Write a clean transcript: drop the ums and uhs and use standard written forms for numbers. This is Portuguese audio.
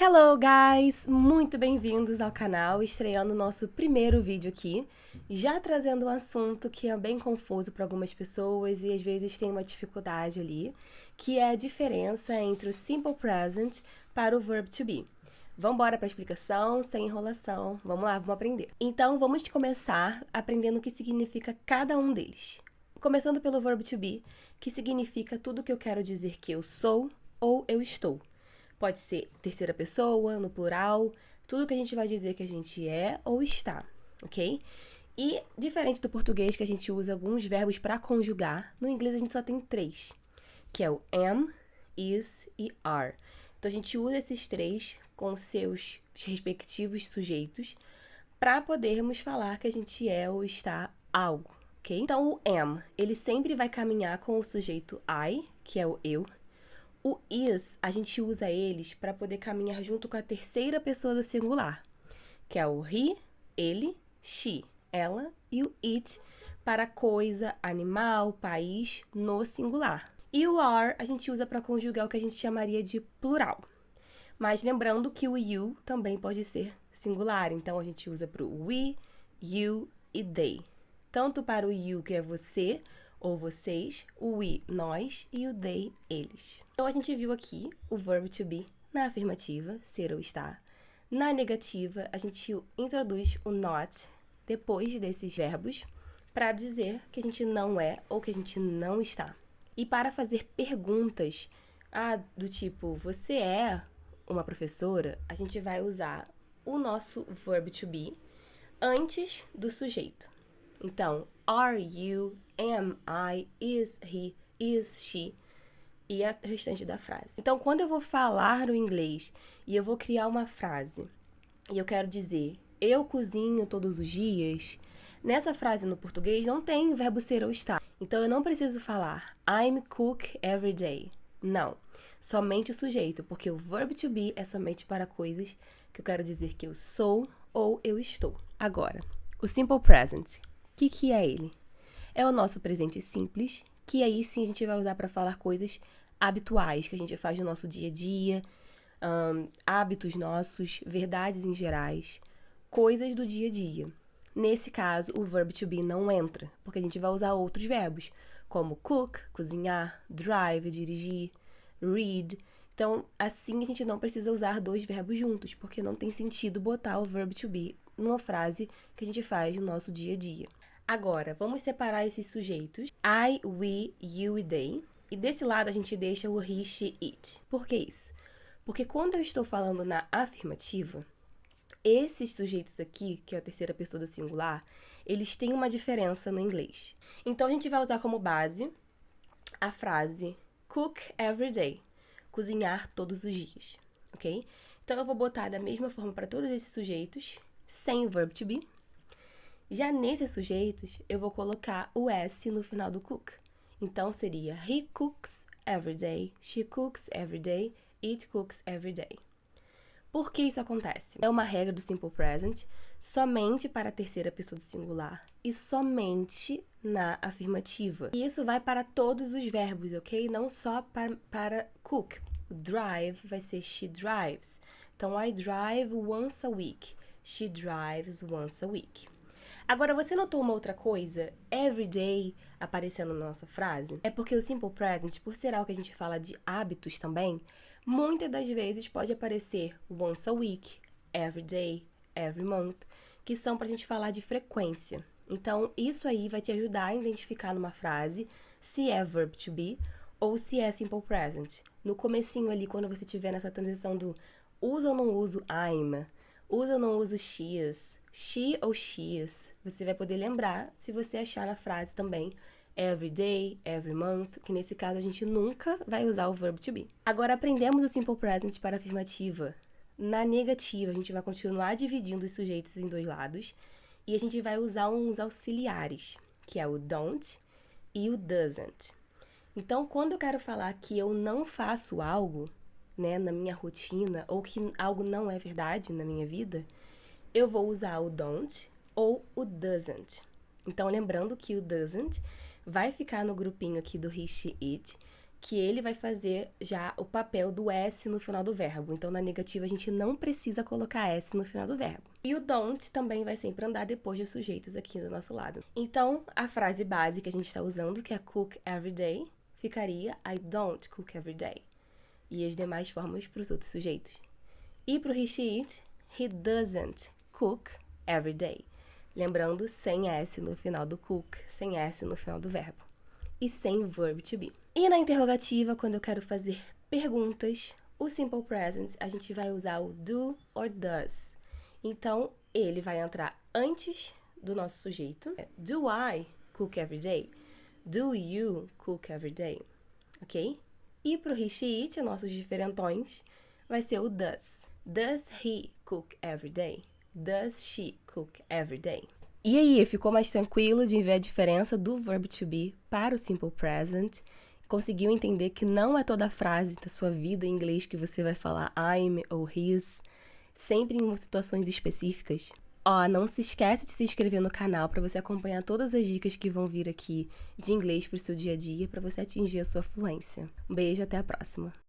Hello guys! Muito bem-vindos ao canal, estreando o nosso primeiro vídeo aqui, já trazendo um assunto que é bem confuso para algumas pessoas e às vezes tem uma dificuldade ali, que é a diferença entre o Simple Present para o Verb to Be. Vamos embora para a explicação, sem enrolação, vamos lá, vamos aprender. Então vamos começar aprendendo o que significa cada um deles. Começando pelo Verb to Be, que significa tudo o que eu quero dizer que eu sou ou eu estou. Pode ser terceira pessoa, no plural, tudo que a gente vai dizer que a gente é ou está, ok? E, diferente do português, que a gente usa alguns verbos para conjugar, no inglês a gente só tem 3, que é o am, is e are. Então, a gente usa esses 3 com seus respectivos sujeitos para podermos falar que a gente é ou está algo, ok? Então, o am, ele sempre vai caminhar com o sujeito I, que é o eu. O is, a gente usa eles para poder caminhar junto com a terceira pessoa do singular, que é o he, ele, she, ela, e o it para coisa, animal, país, no singular. E o are a gente usa para conjugar o que a gente chamaria de plural. Mas lembrando que o you também pode ser singular, então a gente usa para o we, you e they. Tanto para o you, que é você, ou vocês, o we, nós, e o they, eles. Então, a gente viu aqui o verb to be na afirmativa, ser ou estar. Na negativa, a gente introduz o not depois desses verbos para dizer que a gente não é ou que a gente não está. E para fazer perguntas do tipo, você é uma professora, a gente vai usar o nosso verb to be antes do sujeito. Então, are you, am I, is he, is she, e a restante da frase. Então, quando eu vou falar o inglês e eu vou criar uma frase e eu quero dizer eu cozinho todos os dias, nessa frase no português não tem o verbo ser ou estar. Então, eu não preciso falar I'm cook every day. Não, somente o sujeito, porque o verb to be é somente para coisas que eu quero dizer que eu sou ou eu estou. Agora, o simple present. O que é ele? É o nosso presente simples, que aí sim a gente vai usar para falar coisas habituais que a gente faz no nosso dia a dia, hábitos nossos, verdades em gerais, coisas do dia a dia. Nesse caso, o verb to be não entra, porque a gente vai usar outros verbos, como cook, cozinhar, drive, dirigir, read. Então, assim a gente não precisa usar 2 verbos juntos, porque não tem sentido botar o verb to be numa frase que a gente faz no nosso dia a dia. Agora, vamos separar esses sujeitos, I, we, you e they. E desse lado a gente deixa o he, she, it. Por que isso? Porque quando eu estou falando na afirmativa, esses sujeitos aqui, que é a terceira pessoa do singular, eles têm uma diferença no inglês. Então, a gente vai usar como base a frase cook every day, cozinhar todos os dias, ok? Então, eu vou botar da mesma forma para todos esses sujeitos, sem o verb to be. Já nesses sujeitos, eu vou colocar o S no final do cook. Então, seria he cooks every day, she cooks every day, it cooks every day. Por que isso acontece? É uma regra do simple present somente para a terceira pessoa do singular e somente na afirmativa. E isso vai para todos os verbos, ok? Não só para cook. Drive vai ser she drives. Então, I drive once a week. She drives once a week. Agora, você notou uma outra coisa? Every day aparecendo na nossa frase? É porque o simple present, por ser algo que a gente fala de hábitos também, muitas das vezes pode aparecer once a week, every day, every month, que são pra gente falar de frequência. Então, isso aí vai te ajudar a identificar numa frase se é verb to be ou se é simple present. No comecinho ali, quando você estiver nessa transição do uso ou não uso I'm, uso ou não uso she's, she ou she's, você vai poder lembrar se você achar na frase também every day, every month, que nesse caso a gente nunca vai usar o verb to be. Agora aprendemos o simple present para a afirmativa. Na negativa, a gente vai continuar dividindo os sujeitos em 2 lados e a gente vai usar uns auxiliares, que é o don't e o doesn't. Então, quando eu quero falar que eu não faço algo, né, na minha rotina, ou que algo não é verdade na minha vida, eu vou usar o don't ou o doesn't. Então, lembrando que o doesn't vai ficar no grupinho aqui do he, she, it, que ele vai fazer já o papel do S no final do verbo. Então, na negativa, a gente não precisa colocar S no final do verbo. E o don't também vai sempre andar depois dos sujeitos aqui do nosso lado. Então, a frase base que a gente está usando, que é cook every day, ficaria I don't cook every day. E as demais formas para os outros sujeitos. E para o he, she, it, he doesn't cook every day. Lembrando, sem S no final do cook, sem S no final do verbo. E sem verb to be. E na interrogativa, quando eu quero fazer perguntas, o simple present, a gente vai usar o do or does. Então, ele vai entrar antes do nosso sujeito. Do I cook every day? Do you cook every day? Ok? E pro he, she, it, nossos diferentões, vai ser o does. Does he cook every day? Does she cook every day? E aí, ficou mais tranquilo de ver a diferença do verb to be para o simple present? Conseguiu entender que não é toda a frase da sua vida em inglês que você vai falar I'm ou his, sempre em situações específicas? Não se esquece de se inscrever no canal para você acompanhar todas as dicas que vão vir aqui de inglês para o seu dia a dia, para você atingir a sua fluência. Um beijo, até a próxima!